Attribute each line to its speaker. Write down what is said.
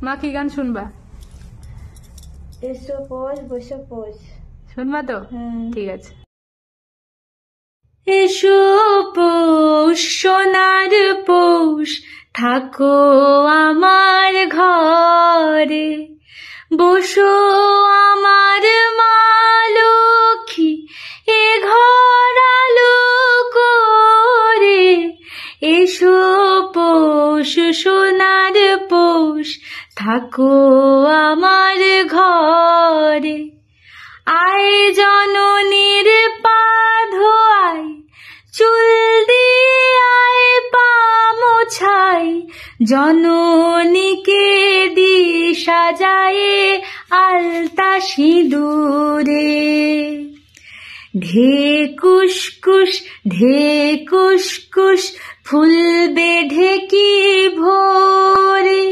Speaker 1: মা কি গান শুনবা?
Speaker 2: এসো পৌষ বৈশো পৌষ
Speaker 1: শুনবা তো? ঠিক আছে।
Speaker 2: এসো পৌষ সোনার পৌষ, থাকো আমার ঘরে, বসো আমার মা লক্ষ্মী এ ঘর আলো করে। এসো পৌষ সোনার পৌষ, থাকো আমার ঘরে। আয় জননীর পা ধোয়াই, চুল দিয়ে আয় পা মোছাই, জননীকে দি সাজায়ে আলতা সিঁদুরে। ঢে কুসকুস ঢে কুসকুস ফুলবে ঢেকি ভোরে।